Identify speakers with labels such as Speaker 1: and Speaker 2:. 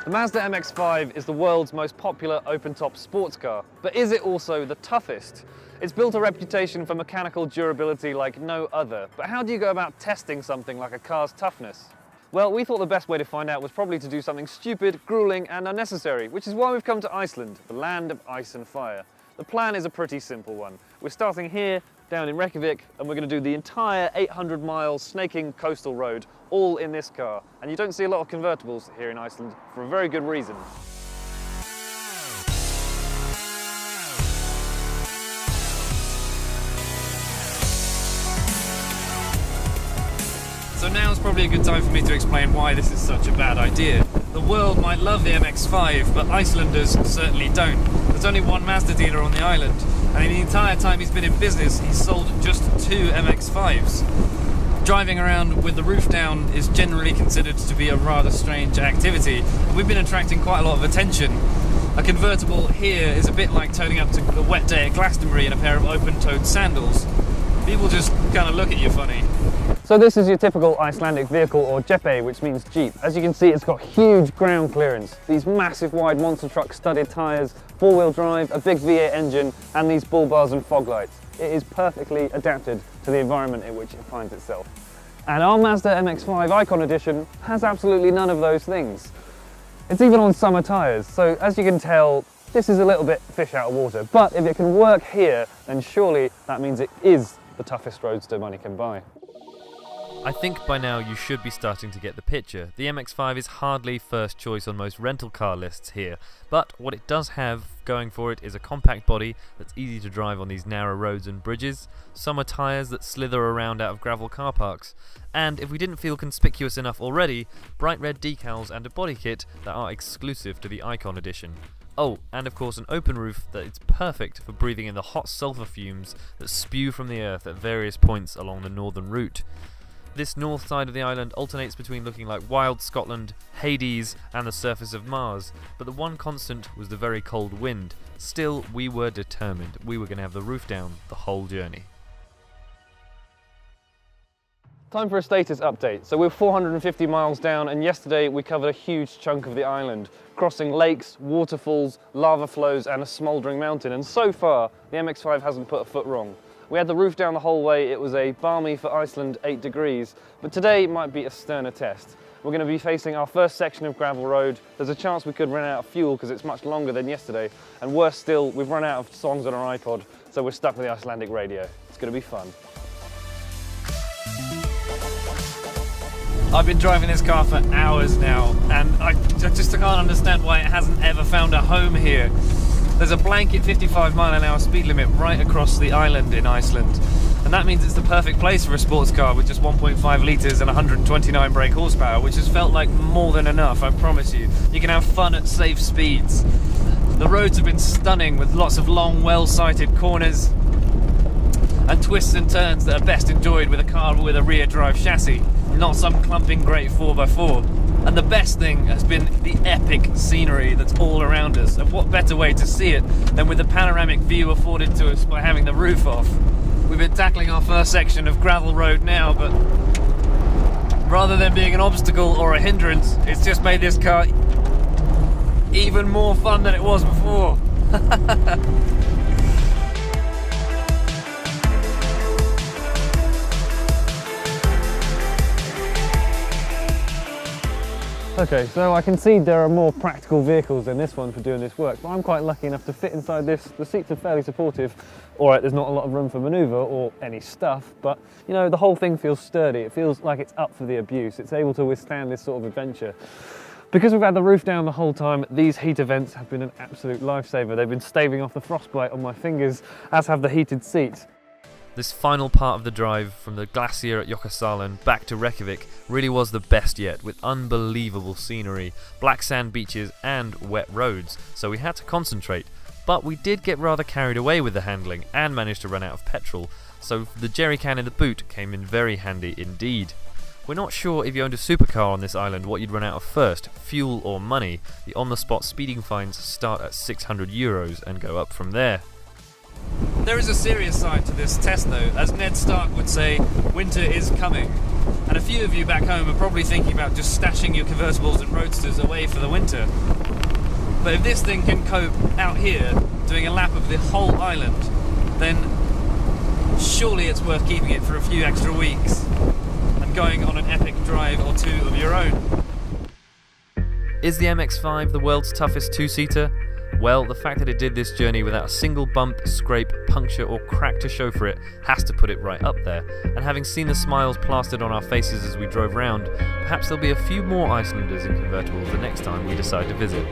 Speaker 1: The Mazda MX-5 is the world's most popular open-top sports car, but is it also the toughest? It's built a reputation for mechanical durability like no other, but how do you go about testing something like a car's toughness? Well, we thought the best way to find out was probably to do something stupid, grueling and unnecessary, which is why we've come to Iceland, the land of ice and fire. The plan is a pretty simple one. We're starting here, down in Reykjavik, and we're going to do the entire 800 miles snaking coastal road, all in this car. And you don't see a lot of convertibles here in Iceland, for a very good reason. So now is probably a good time for me to explain why this is such a bad idea. The world might love the MX-5, but Icelanders certainly don't. There's only one Mazda dealer on the island, and in the entire time he's been in business, he's sold just 2 MX-5s. Driving around with the roof down is generally considered to be a rather strange activity, and we've been attracting quite a lot of attention. A convertible here is a bit like turning up to a wet day at Glastonbury in a pair of open-toed sandals. People just kind of look at you funny. So this is your typical Icelandic vehicle, or jeppe, which means Jeep. As you can see, it's got huge ground clearance, these massive wide monster truck studded tyres, 4-wheel drive, a big V8 engine, and these bull bars and fog lights. It is perfectly adapted to the environment in which it finds itself. And our Mazda MX-5 Icon Edition has absolutely none of those things. It's even on summer tyres, so as you can tell, this is a little bit fish out of water. But if it can work here, then surely that means it is the toughest roadster money can buy.
Speaker 2: I think by now you should be starting to get the picture. The MX-5 is hardly first choice on most rental car lists here, but what it does have going for it is a compact body that's easy to drive on these narrow roads and bridges, summer tyres that slither around out of gravel car parks, and if we didn't feel conspicuous enough already, bright red decals and a body kit that are exclusive to the Icon Edition. Oh, and of course an open roof that is perfect for breathing in the hot sulphur fumes that spew from the earth at various points along the northern route. This north side of the island alternates between looking like wild Scotland, Hades and the surface of Mars, but the one constant was the very cold wind. Still, we were determined. We were going to have the roof down the whole journey.
Speaker 1: Time for a status update. So we're 450 miles down, and yesterday we covered a huge chunk of the island, crossing lakes, waterfalls, lava flows and a smouldering mountain, and so far the MX-5 hasn't put a foot wrong. We had the roof down the whole way. It was a balmy for Iceland 8 degrees, but today might be a sterner test. We're going to be facing our first section of gravel road. There's a chance we could run out of fuel because it's much longer than yesterday, and worse still, we've run out of songs on our iPod, so we're stuck with the Icelandic radio. It's going to be fun.
Speaker 2: I've been driving this car for hours now, and I just can't understand why it hasn't ever found a home here. There's a blanket 55-mile-an-hour speed limit right across the island in Iceland, and that means it's the perfect place for a sports car with just 1.5 litres and 129 brake horsepower, which has felt like more than enough, I promise you. You can have fun at safe speeds. The roads have been stunning with lots of long, well-sighted corners and twists and turns that are best enjoyed with a car with a rear drive chassis, not some clumping great 4x4. And the best thing has been the epic scenery that's all around us. And what better way to see it than with the panoramic view afforded to us by having the roof off. We've been tackling our first section of gravel road now, but rather than being an obstacle or a hindrance, it's just made this car even more fun than it was before.
Speaker 1: Okay, so I can see there are more practical vehicles than this one for doing this work, but I'm quite lucky enough to fit inside this. The seats are fairly supportive. Alright, there's not a lot of room for manoeuvre or any stuff, but you know, the whole thing feels sturdy. It feels like it's up for the abuse. It's able to withstand this sort of adventure. Because we've had the roof down the whole time, these heat events have been an absolute lifesaver. They've been staving off the frostbite on my fingers, as have the heated seats.
Speaker 2: This final part of the drive from the glacier at Jökulsárlón back to Reykjavik really was the best yet, with unbelievable scenery, black sand beaches and wet roads, so we had to concentrate. But we did get rather carried away with the handling and managed to run out of petrol, so the jerry can in the boot came in very handy indeed. We're not sure if you owned a supercar on this island what you'd run out of first, fuel or money. The on-the-spot speeding fines start at €600 and go up from there.
Speaker 1: There is a serious side to this test though. As Ned Stark would say, winter is coming. And a few of you back home are probably thinking about just stashing your convertibles and roadsters away for the winter. But if this thing can cope out here, doing a lap of the whole island, then surely it's worth keeping it for a few extra weeks and going on an epic drive or two of your own.
Speaker 2: Is the MX-5 the world's toughest two-seater? Well, the fact that it did this journey without a single bump, scrape, puncture or crack to show for it has to put it right up there. And having seen the smiles plastered on our faces as we drove round, perhaps there'll be a few more Icelanders in convertibles the next time we decide to visit.